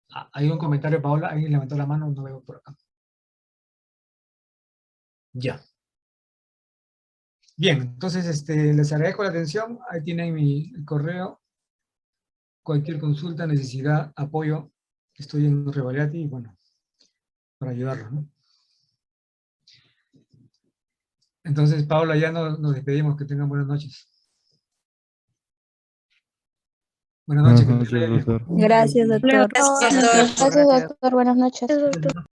Speaker 1: Ah, hay un comentario, Paola, alguien levantó la mano, no veo por acá. Ya. Bien, entonces, les agradezco la atención, ahí tienen mi correo, cualquier consulta, necesidad, apoyo, estoy en Revaliati y bueno, para ayudarlos, ¿no? Entonces, Paola, ya nos despedimos, que tengan buenas noches. Buenas noches, que
Speaker 3: Buenas
Speaker 1: les
Speaker 3: noches,
Speaker 1: vaya bien.
Speaker 3: doctor.
Speaker 4: Gracias, doctor.
Speaker 5: Gracias, doctor.
Speaker 2: Gracias.
Speaker 4: Gracias, doctor. Buenas noches.